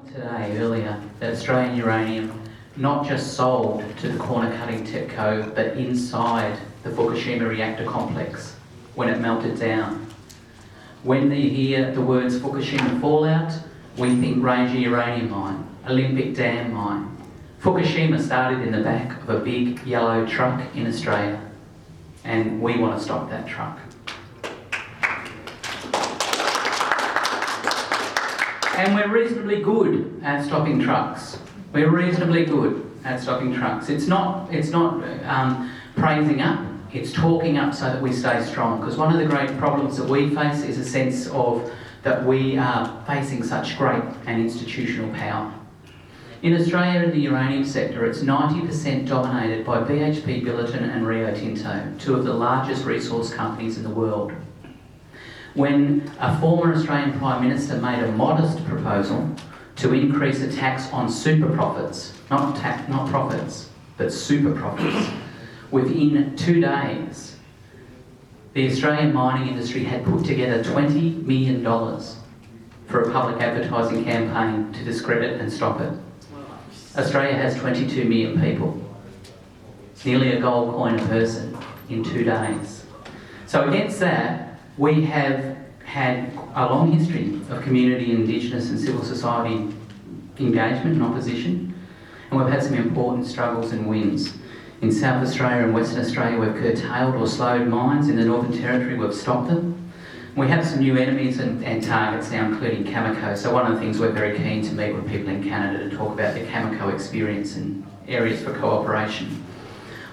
Today, earlier, that Australian uranium not just sold to the corner cutting TEPCO, but inside the Fukushima reactor complex when it melted down. When you hear the words Fukushima fallout, we think Ranger uranium mine, Olympic Dam mine. Fukushima started in the back of a big yellow truck in Australia, and we want to stop that truck. And we're reasonably good at stopping trucks. We're reasonably good at stopping trucks. It's not praising up, it's talking up so that we stay strong. Because one of the great problems that we face is a sense of that we are facing such great and institutional power. In Australia, in the uranium sector, it's 90% dominated by BHP Billiton and Rio Tinto, two of the largest resource companies in the world. When a former Australian Prime Minister made a modest proposal to increase a tax on super profits, not profits, but super profits, within 2 days, the Australian mining industry had put together $20 million for a public advertising campaign to discredit and stop it. Australia has 22 million people. It's nearly a gold coin a person in 2 days. So against that, we have had a long history of community, indigenous and civil society engagement and opposition, and we've had some important struggles and wins. In South Australia and Western Australia, we've curtailed or slowed mines. In the Northern Territory, we've stopped them. We have some new enemies and targets now, including Cameco. So one of the things we're very keen to meet with people in Canada to talk about the Cameco experience and areas for cooperation.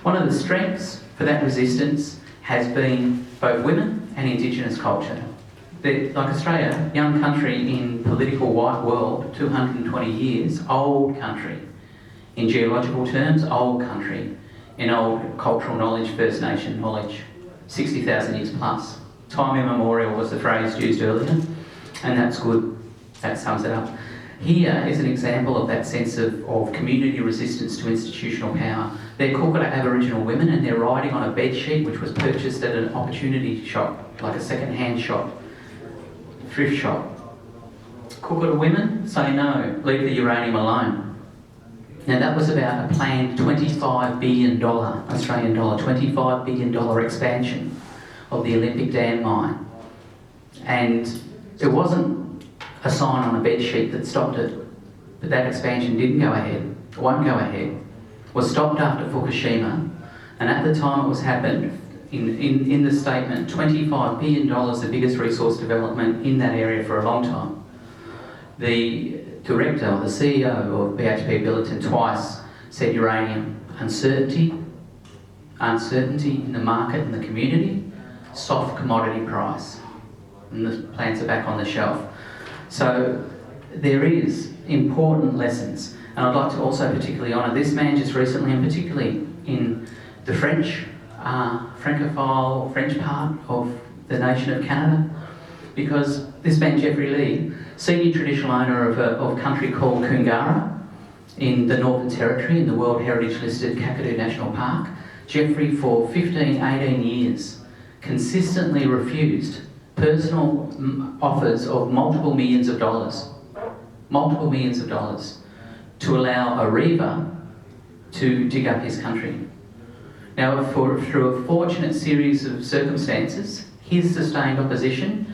One of the strengths for that resistance has been both women and indigenous culture. Like Australia, young country in political white world, 220 years, old country. In geological terms, old country. In old cultural knowledge, First Nation knowledge, 60,000 years plus. Time immemorial was the phrase used earlier, and that's good, that sums it up. Here is an example of that sense of community resistance to institutional power. They're Cookada Aboriginal women, and they're riding on a bed sheet which was purchased at an opportunity shop, like a second-hand shop, thrift shop. Cookada women say no, leave the uranium alone. Now that was about a planned $25 billion, Australian dollar, $25 billion expansion of the Olympic Dam mine. And there wasn't a sign on a bed sheet that stopped it, but that expansion didn't go ahead, won't go ahead, was stopped after Fukushima, and at the time it was happened, in the statement, $25 billion, the biggest resource development in that area for a long time. The director, or the CEO of BHP Billiton twice said uranium, uncertainty in the market and the community, soft commodity price, and the plants are back on the shelf. So there is important lessons, and I'd like to also particularly honour this man just recently, and particularly in the French, Francophile, French part of the nation of Canada, because this man, Jeffrey Lee, senior traditional owner of a country called Koongarra in the Northern Territory in the World Heritage listed Kakadu National Park, Jeffrey for 15, 18 years consistently refused personal offers of multiple millions of dollars to allow Areva to dig up his country. Now, through a fortunate series of circumstances, his sustained opposition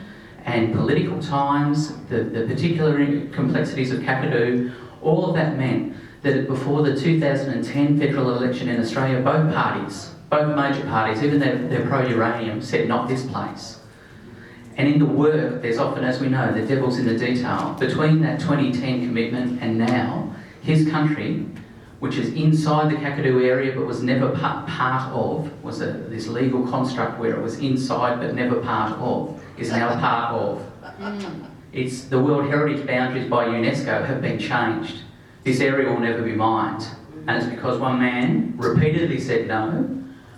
and political times, the particular complexities of Kakadu, all of that meant that before the 2010 federal election in Australia, both parties, both major parties, even they're pro-uranium, said not this place. And in the work, there's often, as we know, the devil's in the detail. Between that 2010 commitment and now, his country, which is inside the Kakadu area but was never part of, was this legal construct where it was inside but never part of, is now part of. It's the World Heritage boundaries by UNESCO have been changed. This area will never be mined. And it's because one man repeatedly said no,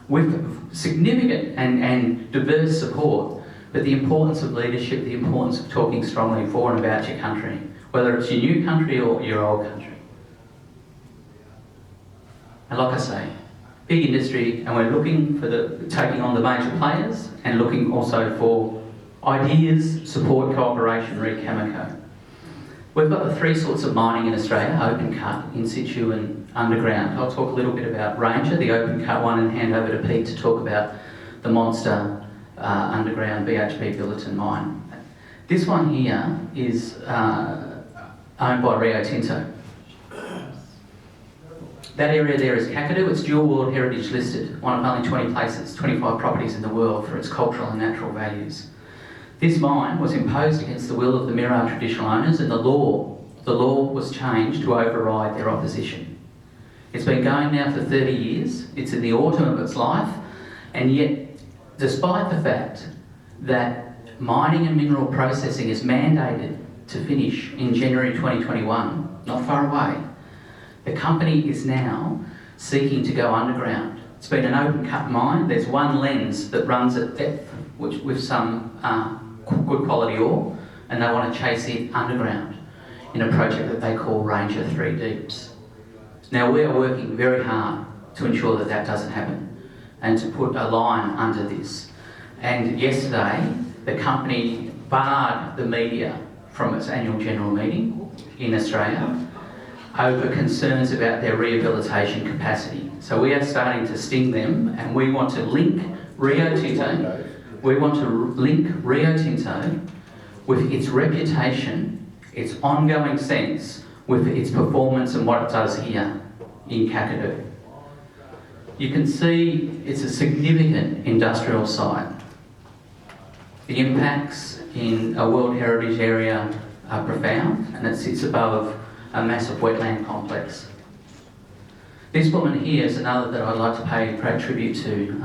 with significant and diverse support, but the importance of leadership, the importance of talking strongly for and about your country, whether it's your new country or your old country. And like I say, big industry, and we're looking for taking on the major players and looking also for ideas, support, cooperation, re Cameco. We've got the three sorts of mining in Australia: open cut, in situ and underground. I'll talk a little bit about Ranger, the open cut one, and hand over to Pete to talk about the monster underground BHP Billiton mine. This one here is owned by Rio Tinto. That area there is Kakadu. It's dual World Heritage listed, one of only 20 places, 25 properties in the world for its cultural and natural values. This mine was imposed against the will of the Mirarr traditional owners, and the law was changed to override their opposition. It's been going now for 30 years. It's in the autumn of its life, and yet, despite the fact that mining and mineral processing is mandated to finish in January 2021, not far away, the company is now seeking to go underground. It's been an open cut mine. There's one lens that runs at depth, which with some good quality ore, and they want to chase it underground in a project that they call Ranger 3 Deeps. Now we are working very hard to ensure that that doesn't happen and to put a line under this. And yesterday, the company barred the media from its annual general meeting in Australia over concerns about their rehabilitation capacity. So we are starting to sting them, and we want to link Rio Tinto. We want to link Rio Tinto with its reputation, its ongoing sense, with its performance and what it does here in Kakadu. You can see it's a significant industrial site. The impacts in a World Heritage area are profound, and it sits above a massive wetland complex. This woman here is another that I'd like to pay great tribute to,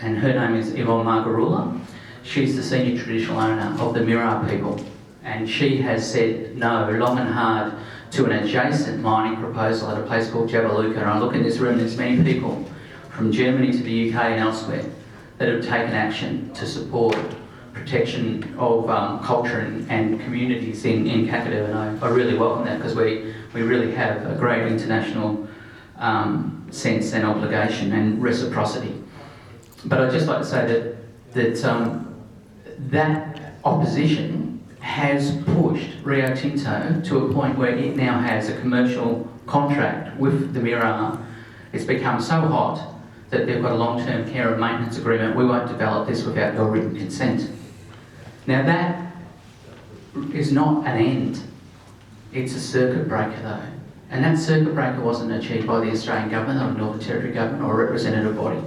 and her name is Yvonne Margarula. She's the senior traditional owner of the Mirarr people, and she has said no long and hard to an adjacent mining proposal at a place called Jabaluka. And I look in this room, there's many people from Germany to the UK and elsewhere that have taken action to support protection of culture and communities in Kakadu, and I really welcome that, because we really have a great international sense and obligation and reciprocity. But I'd just like to say that opposition has pushed Rio Tinto to a point where it now has a commercial contract with the Mirarr. It's become so hot that they've got a long-term care and maintenance agreement. We won't develop this without your written consent. Now that is not an end. It's a circuit breaker though. And that circuit breaker wasn't achieved by the Australian Government or the Northern Territory Government or a representative body.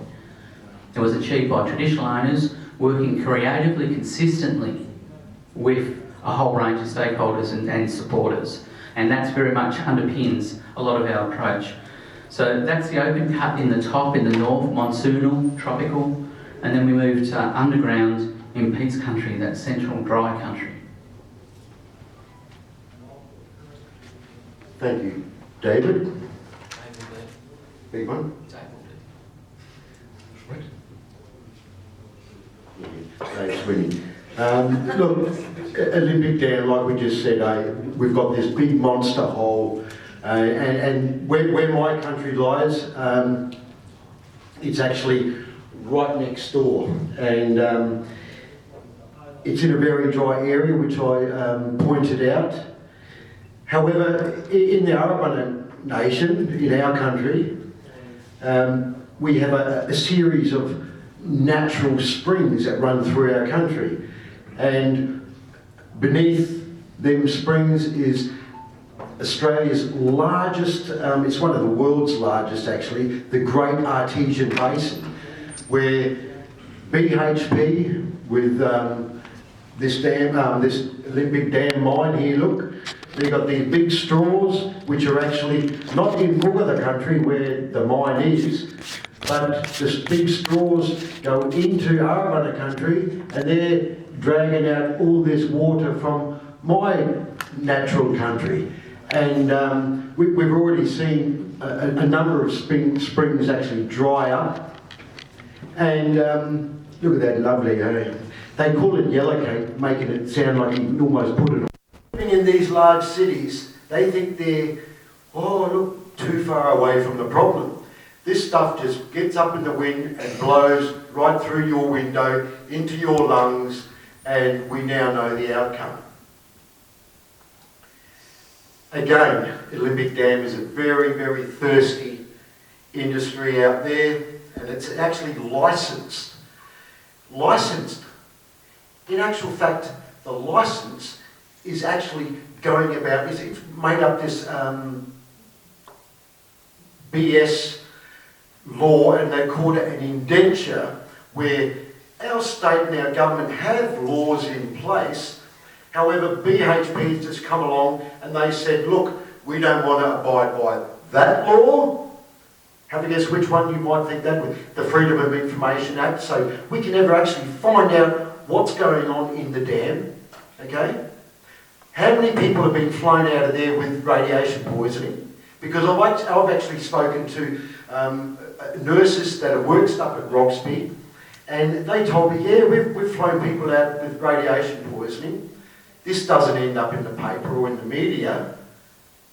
It was achieved by traditional owners working creatively, consistently with a whole range of stakeholders and supporters. And that's very much underpins a lot of our approach. So that's the open cut in the top, in the north, monsoonal, tropical, and then we move to underground in Pete's country, that central dry country. Thank you, David. Big one. Thanks, SWEENEY. Look, Olympic Dam, like we just said, we've got this big monster hole, and where my country lies, it's actually right next door, and it's in a very dry area, which I pointed out. However, in the Arabunna nation, in our country, we have a series of natural springs that run through our country, and beneath them springs is Australia's largest, it's one of the world's largest actually, the Great Artesian Basin, where BHP with this dam, this Olympic Dam mine here, look, they've got these big straws which are actually not in Buga, the country where the mine is, but the big straws go into Arabunna country, and they're dragging out all this water from my natural country. And we've already seen a number of springs actually dry up. And look at that lovely, they call it yellowcake, making it sound like you can almost put it on. In these large cities, they think they're, oh look, too far away from the problem. This stuff just gets up in the wind and blows right through your window, into your lungs, and we now know the outcome. again, Olympic Dam is a very, very thirsty industry out there, and it's actually licensed. Licensed. In actual fact, the license is actually going about, it's made up this BS law, and they call it an indenture, where our state and our government have laws in place. However, BHP has just come along and they said, look, we don't want to abide by that law. Have a guess which one you might think that would, the Freedom of Information Act. So we can never actually find out what's going on in the dam, okay? How many people have been flown out of there with radiation poisoning? Because I've actually spoken to nurses that have worked up at Roxby, and they told me, yeah, we've flown people out with radiation poisoning. This doesn't end up in the paper or in the media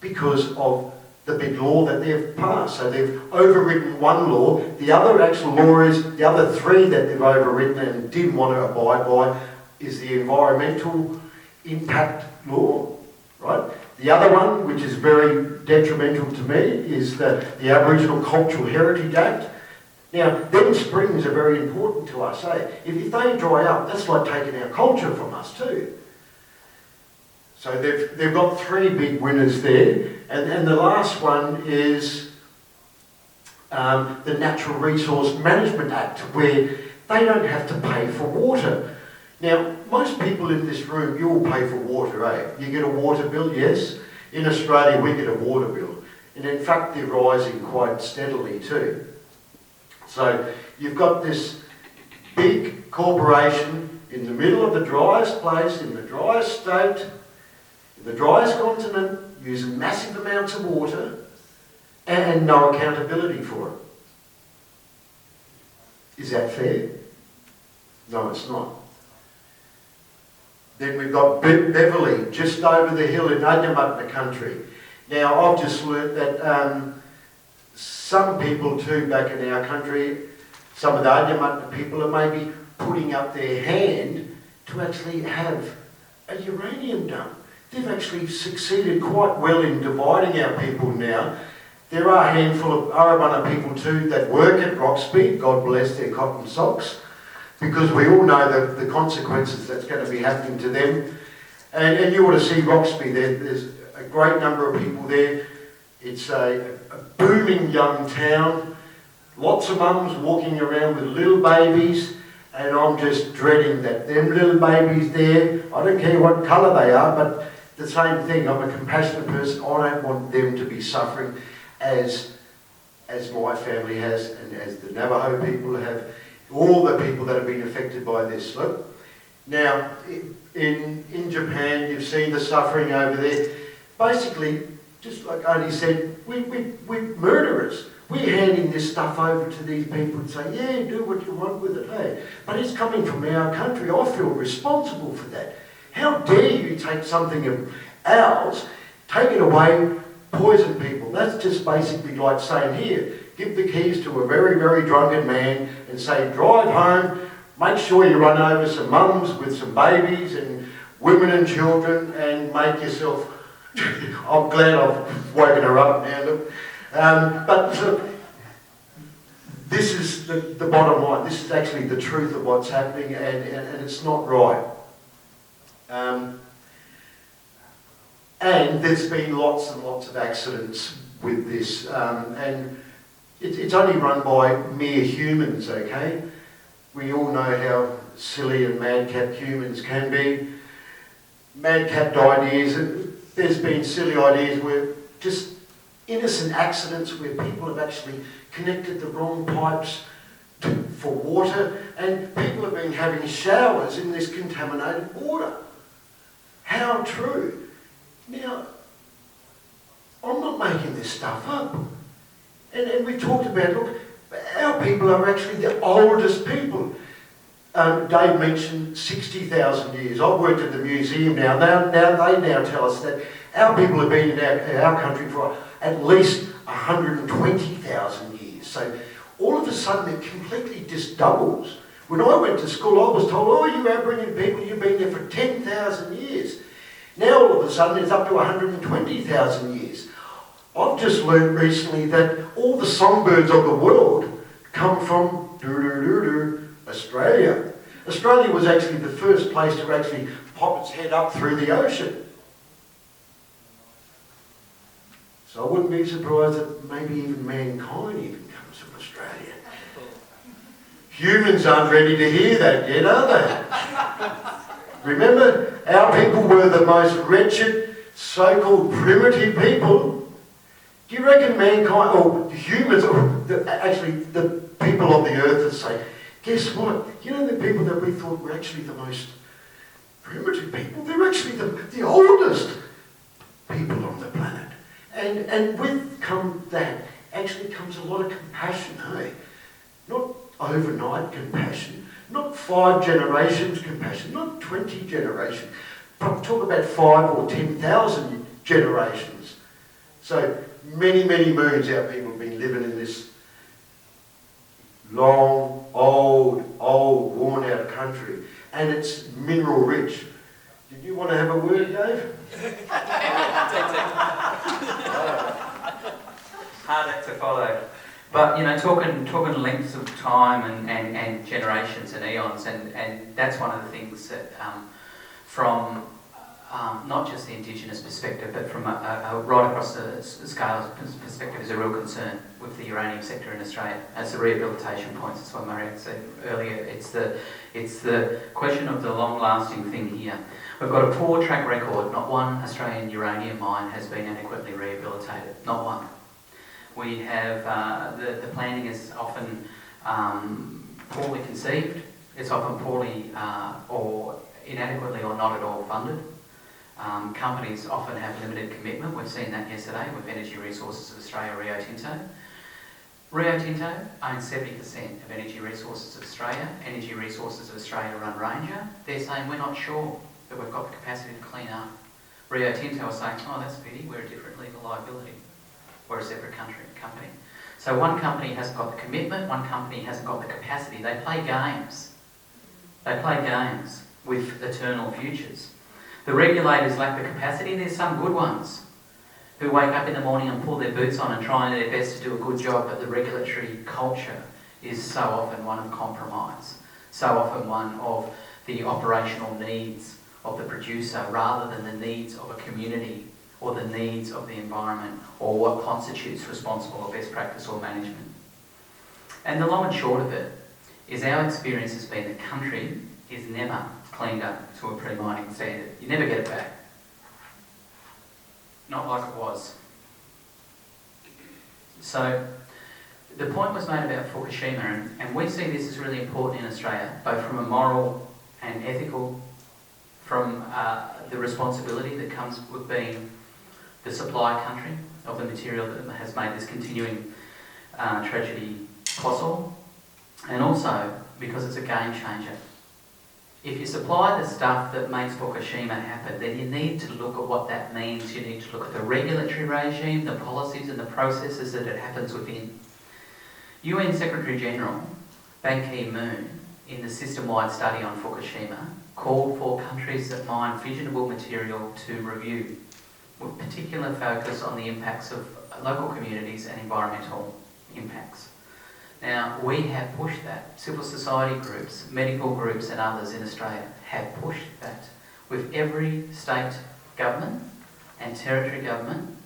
because of the big law that they've passed. So they've overridden one law. The other actual law is, the other three that they've overridden and didn't want to abide by is the environmental impact law, right? The other one, which is very detrimental to me, is the Aboriginal Cultural Heritage Act. Now, them springs are very important to us, eh? If they dry up, that's like taking our culture from us too. So they've got three big winners there, and the last one is the Natural Resource Management Act, where they don't have to pay for water. Now, most people in this room, you all pay for water, eh? You get a water bill, yes? In Australia, we get a water bill. And in fact, they're rising quite steadily too. So you've got this big corporation in the middle of the driest place, in the driest state, in the driest continent, using massive amounts of water and no accountability for it. Is that fair? No, it's not. Then we've got Beverley, just over the hill in Arabunna country. Now, I've just learnt that some people too back in our country, some of the Arabunna people are maybe putting up their hand to actually have a uranium dump. They've actually succeeded quite well in dividing our people now. There are a handful of Arabunna people too that work at Roxby, God bless their cotton socks, because we all know the consequences that's going to be happening to them. And you ought to see Roxby, there's a great number of people there. It's a booming young town, lots of mums walking around with little babies, and I'm just dreading that them little babies there, I don't care what colour they are, but the same thing, I'm a compassionate person, I don't want them to be suffering as my family has and as the Navajo people have, all the people that have been affected by this. Look, now in Japan, you've seen the suffering over there. Basically, just like Oni said, we're murderers. We're handing this stuff over to these people and saying, yeah, do what you want with it, hey. But it's coming from our country. I feel responsible for that. How dare you take something of ours, take it away, poison people? That's just basically like saying, here, give the keys to a very, very drunken man and say, drive home, make sure you run over some mums with some babies and women and children and make yourself... I'm glad I've woken her up now, look. But this is the bottom line. This is actually the truth of what's happening, and it's not right. And there's been lots and lots of accidents with this, and it's only run by mere humans, okay? We all know how silly and madcap humans can be. Madcap ideas, there's been silly ideas where just innocent accidents where people have actually connected the wrong pipes for water, and people have been having showers in this contaminated water. How true? Now, I'm not making this stuff up. And we talked about, look, our people are actually the oldest people. Dave mentioned 60,000 years. I've worked at the museum now. They now tell us that our people have been in our country for at least 120,000 years. So all of a sudden it completely just doubles. When I went to school, I was told, oh, you Aboriginal people, you've been there for 10,000 years. Now all of a sudden it's up to 120,000 years. I've just learned recently that all the songbirds of the world come from Australia. Australia was actually the first place to actually pop its head up through the ocean. So I wouldn't be surprised that maybe even mankind even comes from Australia. Humans aren't ready to hear that yet, are they? Remember, our people were the most wretched, so-called primitive people. Do you reckon mankind, or the humans, or actually the people of the earth would say, guess what? You know the people that we thought were actually the most primitive people? They're actually the oldest people on the planet. And with that actually comes a lot of compassion, hey? Not overnight compassion, not 5 generations compassion, not 20 generations. But talk about 5 or 10,000 generations. So many, many moons our people have been living in this long, old, worn-out country, and it's mineral rich. Did you want to have a word, Dave? Harder to follow. But, you know, talking lengths of time and generations and eons, and that's one of the things that from not just the indigenous perspective, but from a right across the scale perspective is a real concern with the uranium sector in Australia. As the rehabilitation points, that's what Murray said earlier, it's the question of the long-lasting thing here. We've got a poor track record. Not one Australian uranium mine has been adequately rehabilitated. Not one. We have, the planning is often poorly conceived. It's often poorly or inadequately or not at all funded. Companies often have limited commitment. We've seen that yesterday with Energy Resources of Australia, Rio Tinto. Rio Tinto owns 70% of Energy Resources of Australia. Energy Resources of Australia run Ranger. They're saying we're not sure that we've got the capacity to clean up. Rio Tinto are saying, oh, that's a pity, we're a different legal liability. We're a separate company. So one company hasn't got the commitment, one company hasn't got the capacity. They play games. They play games with eternal futures. The regulators lack the capacity. There's some good ones who wake up in the morning and pull their boots on and try their best to do a good job, but the regulatory culture is so often one of compromise, so often one of the operational needs of the producer rather than the needs of a community or the needs of the environment or what constitutes responsible or best practice or management. And the long and short of it is our experience has been the country is never cleaned up to a pre-mining standard. You never get it back. Not like it was. So the point was made about Fukushima, and we see this as really important in Australia, both from a moral and ethical, from the responsibility that comes with being the supply country of the material that has made this continuing tragedy possible, and also because it's a game changer. If you supply the stuff that makes Fukushima happen, then you need to look at what that means. You need to look at the regulatory regime, the policies and the processes that it happens within. UN Secretary General Ban Ki-moon, in the system-wide study on Fukushima, called for countries that mine fissionable material to review, with particular focus on the impacts of local communities and environmental impacts. Now, we have pushed that. Civil society groups, medical groups and others in Australia have pushed that with every state government and territory government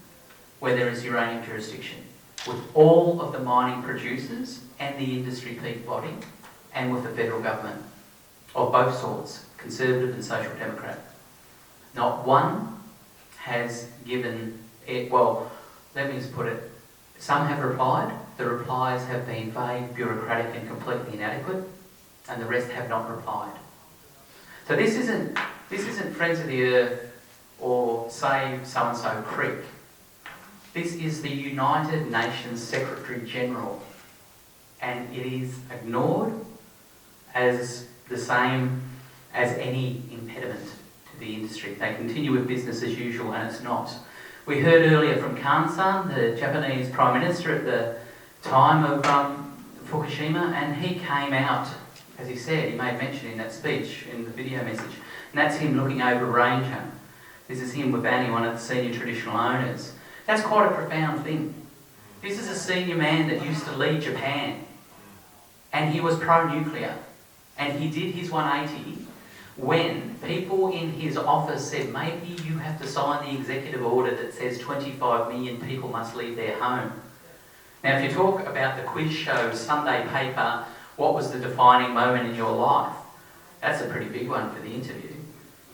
where there is uranium jurisdiction, with all of the mining producers and the industry peak body, and with the federal government of both sorts, Conservative and Social Democrat. Not one has given it, well, let me just put it, some have replied. The replies have been vague, bureaucratic and completely inadequate, and the rest have not replied. So this isn't Friends of the Earth or Save So-and-so Creek. This is the United Nations Secretary General, and it is ignored as the same as any impediment to the industry. They continue with business as usual, and it's not. We heard earlier from Kan-san, the Japanese Prime Minister at the time of Fukushima, and he came out, as he said, he made mention in that speech, in the video message, and that's him looking over Ranger, This is him with Annie, one of the senior traditional owners. That's quite a profound thing. This is a senior man that used to lead Japan, and he was pro-nuclear, and he did his 180 when people in his office said, maybe you have to sign the executive order that says 25 million people must leave their home. Now, if you talk about the quiz show, Sunday paper, what was the defining moment in your life? That's a pretty big one for the interview.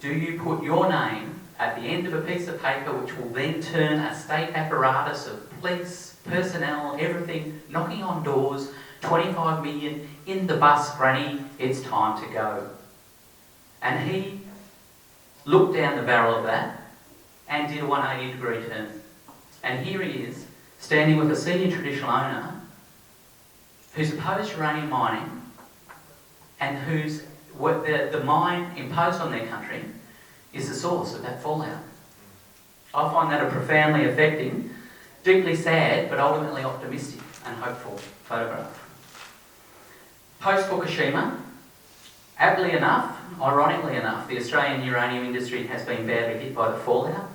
Do you put your name at the end of a piece of paper which will then turn a state apparatus of police, personnel, everything, knocking on doors, 25 million, in the bus, granny, it's time to go. And he looked down the barrel of that and did a 180-degree turn. And here he is, standing with a senior traditional owner who's opposed uranium mining and whose the mine imposed on their country is the source of that fallout. I find that a profoundly affecting, deeply sad, but ultimately optimistic and hopeful photograph. Post-Fukushima, aptly enough, ironically enough, the Australian uranium industry has been badly hit by the fallout.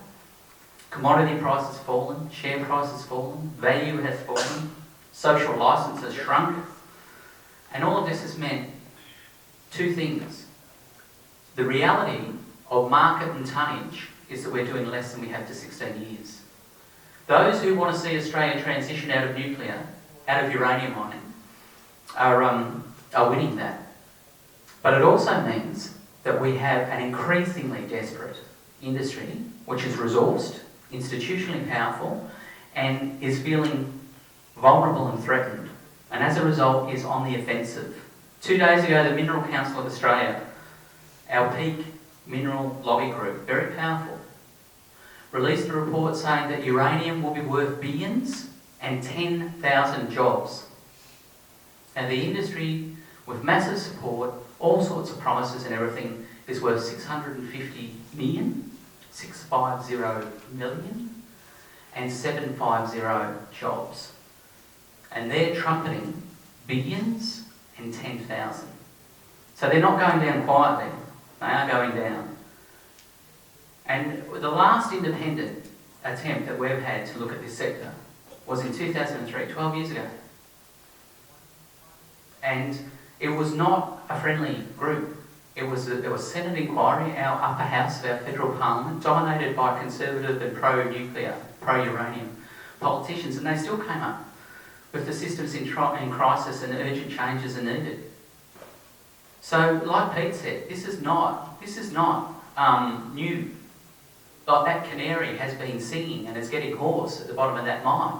Commodity prices fallen, share prices fallen, value has fallen, social licence has shrunk, and all of this has meant two things. The reality of market and tonnage is that we're doing less than we have to 16 years. Those who want to see Australia transition out of nuclear, out of uranium mining, are winning that. But it also means that we have an increasingly desperate industry which is resourced, institutionally powerful, and is feeling vulnerable and threatened, and as a result is on the offensive. 2 days ago, the Mineral Council of Australia, our peak mineral lobby group, very powerful, released a report saying that uranium will be worth billions and 10,000 jobs. And the industry, with massive support, all sorts of promises and everything, is worth 650 million, 650 million, and 750 jobs. And they're trumpeting billions and 10,000. So they're not going down quietly, they are going down. And the last independent attempt that we've had to look at this sector was in 2003, 12 years ago. And it was not a friendly group. It was a Senate inquiry, our upper house of our federal parliament, dominated by conservative and pro-nuclear, pro-uranium politicians, and they still came up with the systems in crisis and urgent changes are needed. So, like Pete said, this is not new. Like that canary has been singing and is getting hoarse at the bottom of that mine.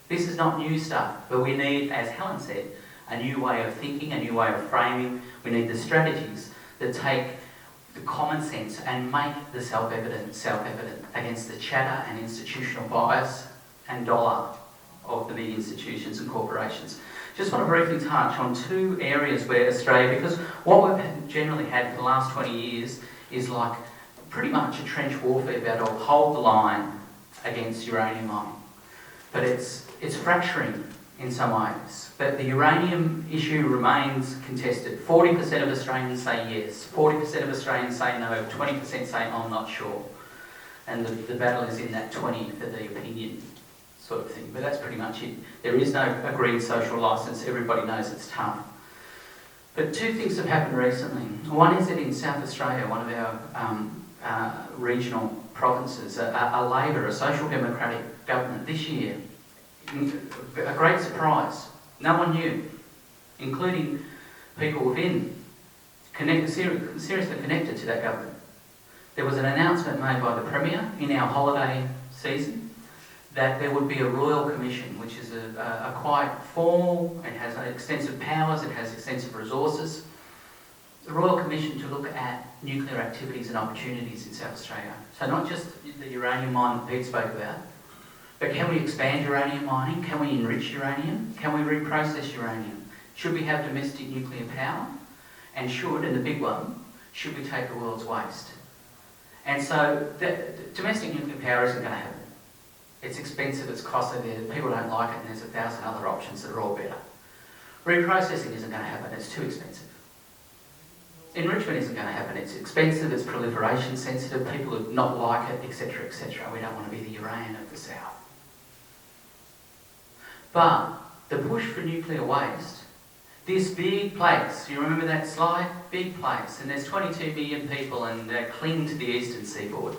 This is not new stuff, but we need, as Helen said, a new way of thinking, a new way of framing. We need the strategies that take the common sense and make the self-evident against the chatter and institutional bias and dollar of the big institutions and corporations. Just want to briefly touch on two areas where Australia, because what we've generally had for the last 20 years is like pretty much a trench warfare battle, hold the line against uranium mining. But it's fracturing in some ways. But the uranium issue remains contested. 40% of Australians say yes, 40% of Australians say no, 20% say I'm not sure. And the battle is in that 20 for the opinion sort of thing. But that's pretty much it. There is no agreed social licence. Everybody knows it's tough. But two things have happened recently. One is that in South Australia, one of our regional provinces, a Labor, a social democratic government this year, a great surprise. No one knew, including people within, seriously connected to that government. There was an announcement made by the Premier in our holiday season that there would be a Royal Commission, which is a quite formal, it has extensive powers, it has extensive resources. The Royal Commission to look at nuclear activities and opportunities in South Australia. So not just the uranium mine that Pete spoke about, but can we expand uranium mining? Can we enrich uranium? Can we reprocess uranium? Should we have domestic nuclear power? And the big one, should we take the world's waste? And so domestic nuclear power isn't going to happen. It's expensive, it's costly, people don't like it, and there's 1,000 other options that are all better. Reprocessing isn't going to happen, it's too expensive. enrichment isn't going to happen. It's expensive, it's proliferation sensitive, people would not like it, etc., etc. We don't want to be the Iran of the South. But the push for nuclear waste, this big place, you remember that slide? Big place, and there's 22 million people and they cling to the eastern seaboard.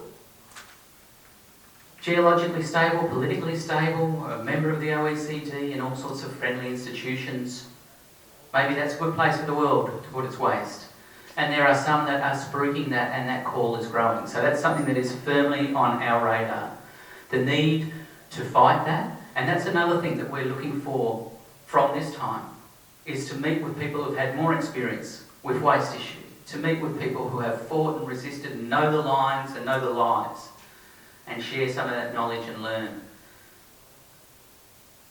Geologically stable, politically stable, a member of the OECD and all sorts of friendly institutions. Maybe that's a good place for the world to put its waste. And there are some that are spruiking that, and that call is growing. So that's something that is firmly on our radar. The need to fight that, and that's another thing that we're looking for from this time, is to meet with people who've had more experience with waste issues, to meet with people who have fought and resisted and know the lines and know the lies, and share some of that knowledge and learn.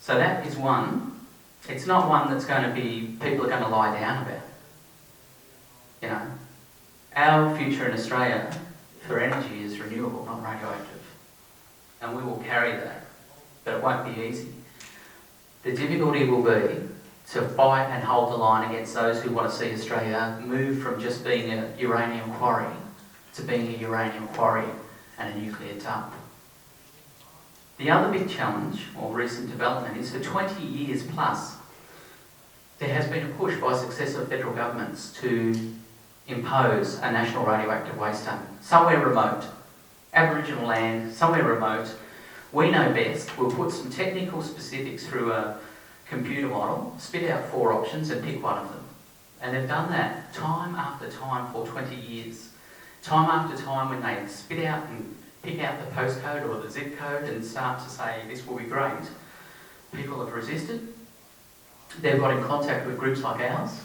So that is one. It's not one that's going to be, people are going to lie down about. You know, our future in Australia for energy is renewable, not radioactive. And we will carry that, but it won't be easy. The difficulty will be to fight and hold the line against those who want to see Australia move from just being a uranium quarry to being a uranium quarry and a nuclear dump. The other big challenge, or recent development, is for 20 years plus, there has been a push by successive federal governments to impose a national radioactive waste dump, somewhere remote, Aboriginal land, somewhere remote. We know best. We'll put some technical specifics through a computer model, spit out 4 options and pick one of them. And they've done that time after time for 20 years. Time after time when they spit out and pick out the postcode or the zip code and start to say this will be great, people have resisted. They've got in contact with groups like ours.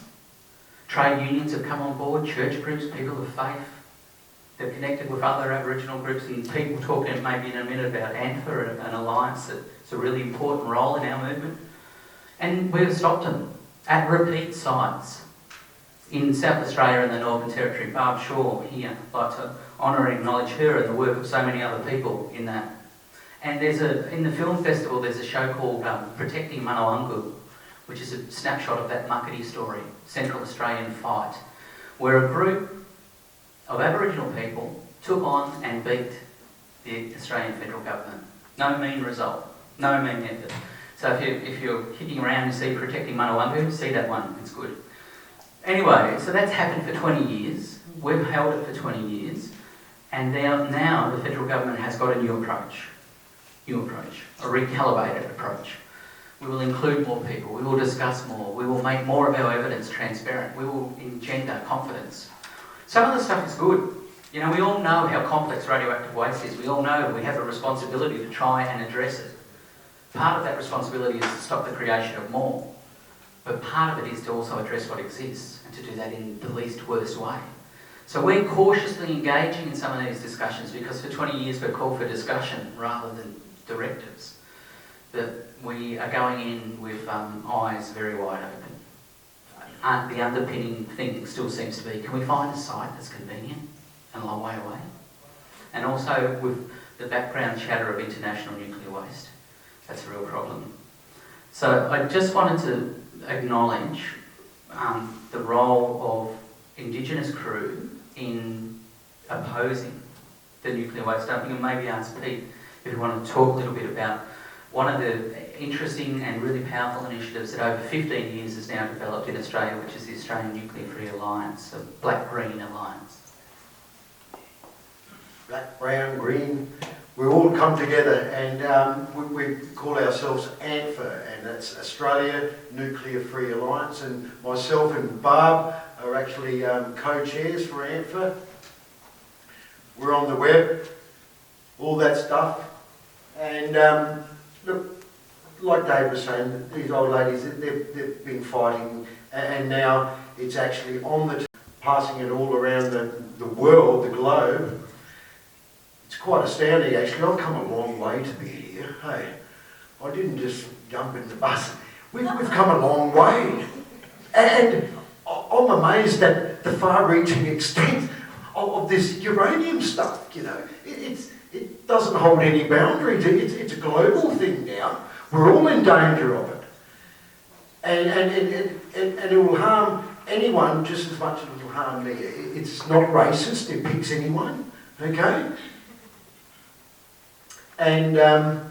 Trade unions have come on board, church groups, people of faith. They've connected with other Aboriginal groups, and people talking maybe in a minute about ANFA, an alliance that's a really important role in our movement. And we've stopped them at repeat sites. In South Australia and the Northern Territory, Barb Shaw here, I'd like to honour and acknowledge her and the work of so many other people in that. And in the film festival, there's a show called Protecting Manawangu, which is a snapshot of that Muckaty story, Central Australian fight, where a group of Aboriginal people took on and beat the Australian federal government. No mean result, no mean effort. So if you're kicking around and see Protecting Manawangu, see that one, it's good. Anyway, so that's happened for 20 years. We've held it for 20 years. And now the federal government has got a new approach, a recalibrated approach. We will include more people, we will discuss more, we will make more of our evidence transparent, we will engender confidence. Some of the stuff is good. You know, we all know how complex radioactive waste is. We all know we have a responsibility to try and address it. Part of that responsibility is to stop the creation of more. But part of it is to also address what exists and to do that in the least worst way. So we're cautiously engaging in some of these discussions because for 20 years we've called for discussion rather than directives. But we are going in with eyes very wide open. The underpinning thing still seems to be, can we find a site that's convenient and a long way away? And also with the background chatter of international nuclear waste. That's a real problem. So I just wanted to acknowledge the role of Indigenous crew in opposing the nuclear waste dumping, and maybe ask Pete if you want to talk a little bit about one of the interesting and really powerful initiatives that over 15 years has now developed in Australia, which is the Australian Nuclear Free Alliance, a black-green alliance. Black, brown, green, we all come together and we call ourselves ANFA, and that's Australia Nuclear Free Alliance, and myself and Barb are actually co-chairs for ANFA. We're on the web, all that stuff, and look, like Dave was saying, these old ladies, they've been fighting, and now it's actually on the passing it all around the world, the globe. It's quite astounding actually. I've come a long way to be here. Hey, I didn't just jump in the bus. We've come a long way. And I'm amazed at the far-reaching extent of this uranium stuff, you know. It doesn't hold any boundaries. It's a global thing now. We're all in danger of it. And it will harm anyone just as much as it will harm me. It's not racist, it picks anyone, okay? And our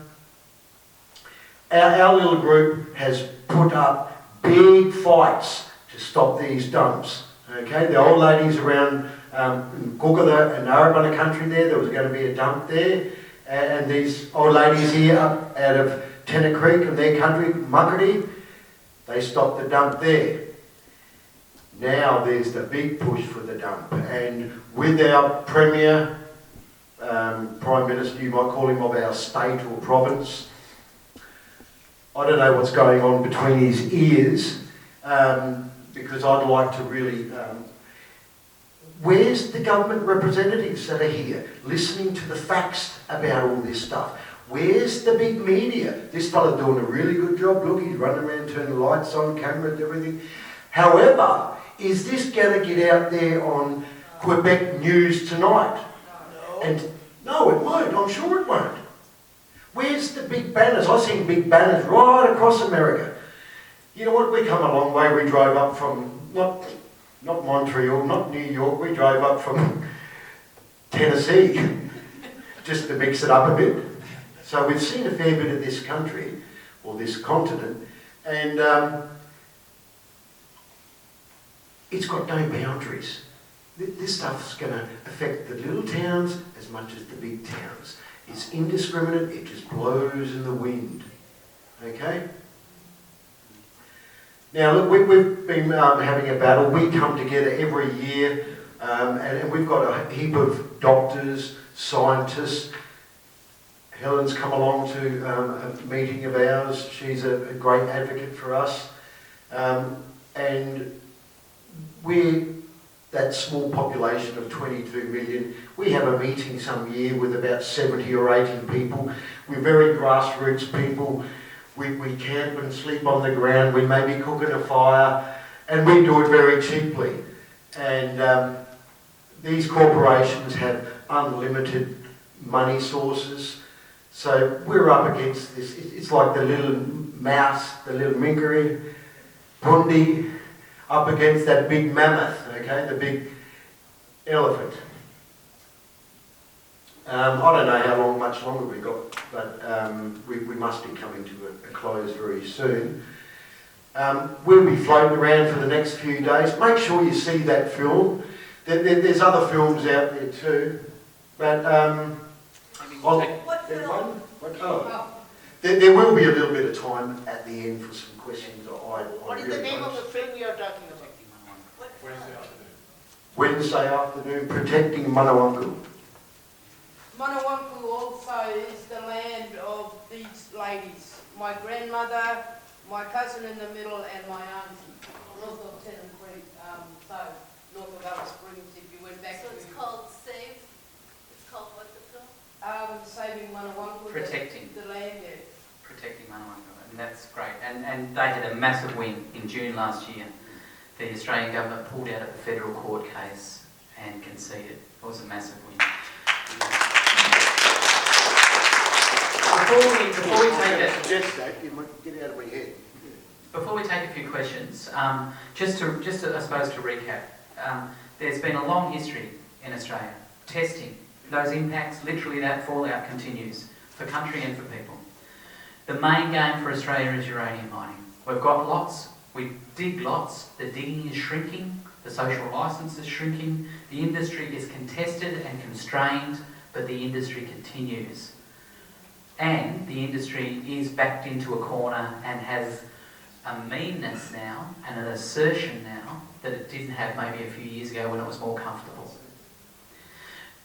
little group has put up big fights to stop these dumps, okay? The old ladies around in Guggatha and Arabunna country there was going to be a dump there, and these old ladies here up out of Tennant Creek and their country, Muckaty, they stopped the dump there. Now there's the big push for the dump, and with our Premier, Prime Minister, you might call him, of our state or province, I don't know what's going on between his ears, because I'd like to really... where's the government representatives that are here, listening to the facts about all this stuff? Where's the big media? This fella's doing a really good job. Look, he's running around, turning lights on, cameras, everything. However, is this going to get out there on Quebec News tonight? No. And no, it won't. I'm sure it won't. Where's the big banners? I've seen big banners right across America. You know what? We come a long way. We drove up from, not Montreal, not New York. We drove up from Tennessee just to mix it up a bit. So we've seen a fair bit of this country, or this continent, and it's got no boundaries. This stuff's going to affect the little towns as much as the big towns. It's indiscriminate, it just blows in the wind. Okay? Now look, we've been having a battle. We come together every year, and we've got a heap of doctors, scientists. Helen's come along to a meeting of ours. She's a great advocate for us. And we're that small population of 22 million. We have a meeting some year with about 70 or 80 people. We're very grassroots people. We camp and sleep on the ground. We may be cooking a fire, and we do it very cheaply. And these corporations have unlimited money sources. So we're up against this. It's like the little mouse, the little minkery, pundi, up against that big mammoth, okay, the big elephant. I don't know how long, much longer we've got, but we must be coming to a close very soon. We'll be floating around for the next few days. Make sure you see that film. There's other films out there too, but there will be a little bit of time at the end for some questions. What is the name of the film you are talking about? Wednesday afternoon, Protecting Manawanku. Manawanku also is the land of these ladies. My grandmother, my cousin in the middle, and my auntie, north of Tennant Creek, so north of Alice Springs, if you went back. So it's called Save? It's called what, the film? Saving Manawanku. Protecting. The land, yeah. Protecting Manawanku, and that's great. And they had a massive win in June last year. The Australian government pulled out of a federal court case and conceded. It was a massive win. Before we take a few questions, just to I suppose to recap, there's been a long history in Australia. Testing, those impacts, literally that fallout continues for country and for people. The main game for Australia is uranium mining. We've got lots, we dig lots, the digging is shrinking, the social licence is shrinking, the industry is contested and constrained, but the industry continues. And the industry is backed into a corner and has a meanness now and an assertion now that it didn't have maybe a few years ago when it was more comfortable.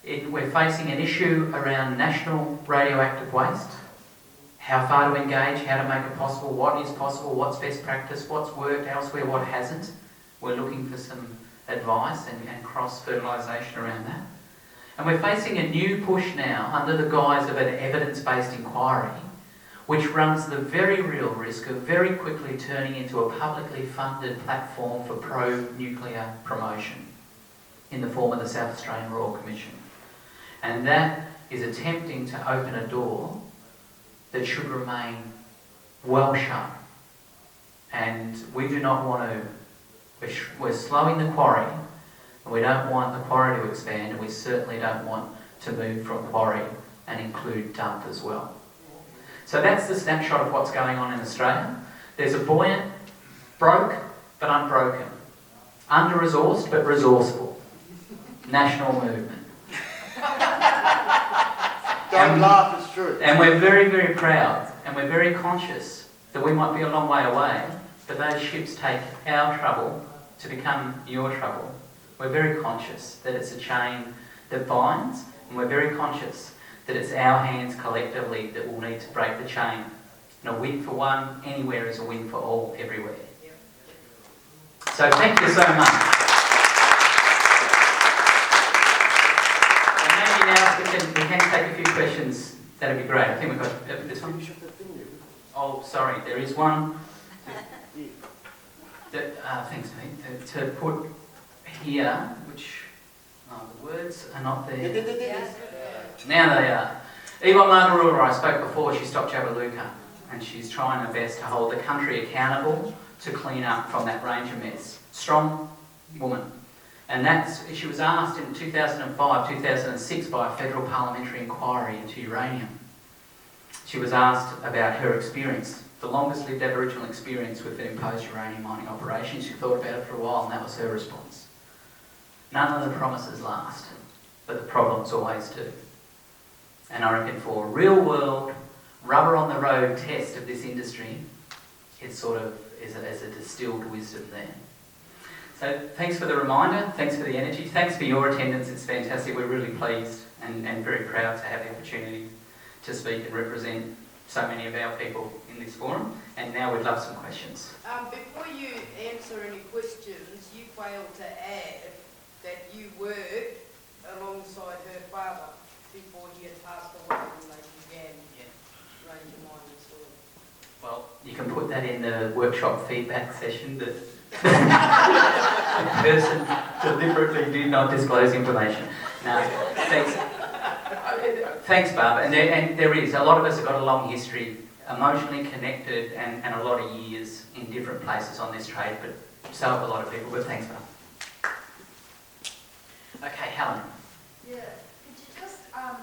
We're facing an issue around national radioactive waste, how far to engage, how to make it possible, what is possible, what's best practice, what's worked elsewhere, what hasn't. We're looking for some advice and cross-fertilisation around that. And we're facing a new push now under the guise of an evidence-based inquiry, which runs the very real risk of very quickly turning into a publicly funded platform for pro-nuclear promotion in the form of the South Australian Royal Commission. And that is attempting to open a door that should remain well shut. And we do not want to We're slowing the quarry, and we don't want the quarry to expand, and we certainly don't want to move from quarry and include dump as well. So that's the snapshot of what's going on in Australia. There's a buoyant, broke but unbroken, under-resourced but resourceful national movement. Don't laugh, it's true. And we're very, very proud, and we're very conscious that we might be a long way away, but those ships take our trouble to become your trouble. We're very conscious that it's a chain that binds, and we're very conscious that it's our hands collectively that will need to break the chain. And a win for one anywhere is a win for all everywhere. So thank you so much. And maybe now we can take a few questions. That'd be great. I think we've got this one. Oh, sorry, there is one. That, thanks, mate. To put here, which the words are not there. Now they are. Ewa Margarura, I spoke before, she stopped Jabaluka, and she's trying her best to hold the country accountable to clean up from that range of mess. Strong woman. And she was asked in 2005, 2006 by a federal parliamentary inquiry into uranium. She was asked about her experience, the longest lived Aboriginal experience with an imposed uranium mining operation. She thought about it for a while, and that was her response. None of the promises last, but the problems always do. And I reckon for a real world, rubber on the road test of this industry, it sort of is a distilled wisdom there. So thanks for the reminder, thanks for the energy, thanks for your attendance, it's fantastic. We're really pleased and very proud to have the opportunity to speak and represent so many of our people in this forum. And now we'd love some questions. Before you answer any questions, you failed to add that you worked alongside her father before he had passed away when they began uranium mining soil. Well, you can put that in the workshop feedback session that the person deliberately did not disclose information. No, thanks. Thanks, Barb. And there is. A lot of us have got a long history, emotionally connected, and a lot of years in different places on this trade, but so have a lot of people. But thanks, Barb. Okay, Helen. Yeah, could you just talk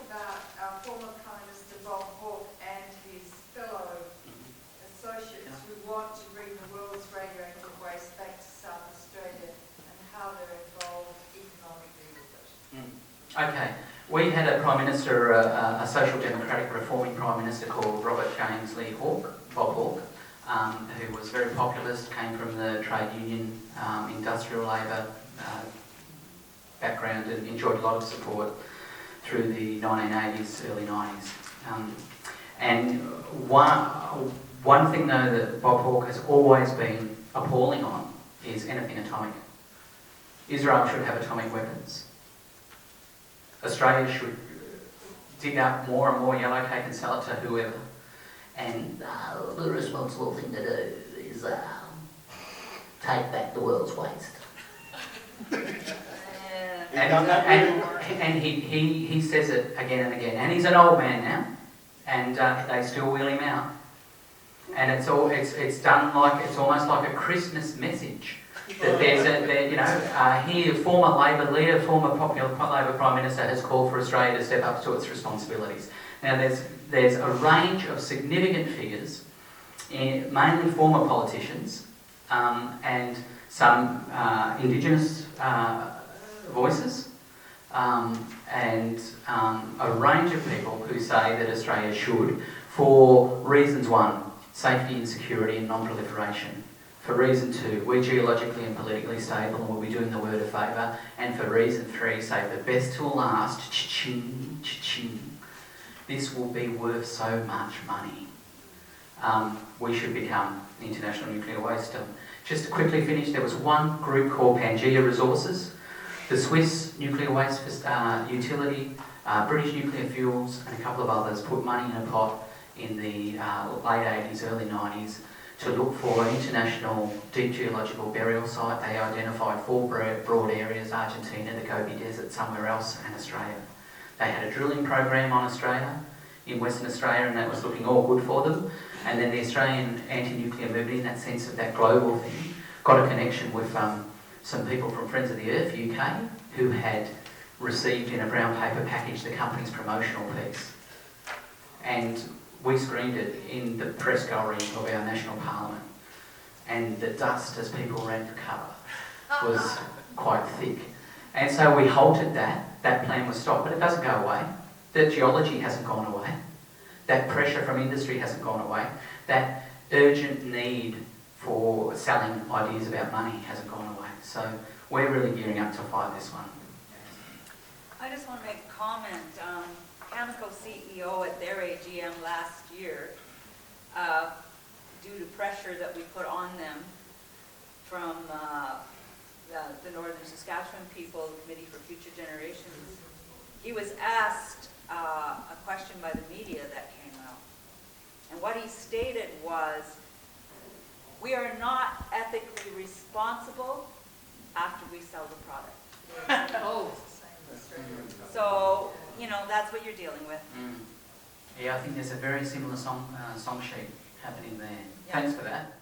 about our former Prime Minister Bob Hawke and his fellow associates who want to bring the world's radioactive waste back to South Australia and how they're involved economically with it? Okay, we had a Prime Minister, a social democratic reforming Prime Minister called Robert James Lee Hawke, Bob Hawke, who was very populist, came from the trade union, industrial labour background, and enjoyed a lot of support through the 1980s, early 90s. And one thing though that Bob Hawke has always been appalling on is anything atomic. Israel should have atomic weapons. Australia should dig up more and more yellow cake and sell it to whoever. And the responsible thing to do is take back the world's waste. And he says it again and again. And he's an old man now, and they still wheel him out. And it's done like it's almost like a Christmas message. That here, former Labor leader, former popular Labor Prime Minister has called for Australia to step up to its responsibilities. Now, there's a range of significant figures, mainly former politicians, and some indigenous voices, and a range of people who say that Australia should, for reasons one, safety and security and non-proliferation. For reason two, we're geologically and politically stable and we'll be doing the world a favour. And for reason three, save the best till last, cha-ching, cha-ching. This will be worth so much money. We should become international nuclear waste. Just to quickly finish, there was one group called Pangea Resources, the Swiss nuclear waste utility, British Nuclear Fuels, and a couple of others put money in a pot in the late 80s, early 90s to look for an international deep geological burial site. They identified 4 broad areas: Argentina, the Gobi Desert, somewhere else, and Australia. They had a drilling program on Australia. in Western Australia, and that was looking all good for them. And then the Australian anti-nuclear movement, in that sense of that global thing, got a connection with some people from Friends of the Earth UK who had received in a brown paper package the company's promotional piece. And we screened it in the press gallery of our national parliament. And the dust as people ran for cover was quite thick. And so we halted that. That plan was stopped, but it doesn't go away. The geology hasn't gone away. That pressure from industry hasn't gone away. That urgent need for selling ideas about money hasn't gone away. So we're really gearing up to fight this one. I just want to make a comment. Cameco CEO at their AGM last year, due to pressure that we put on them from the Northern Saskatchewan people, the Committee for Future Generations, he was asked a question by the media that came out. And what he stated was, we are not ethically responsible after we sell the product. Oh. So, you know, that's what you're dealing with. Yeah, I think there's a very similar song sheet happening there. Yeah. Thanks for that.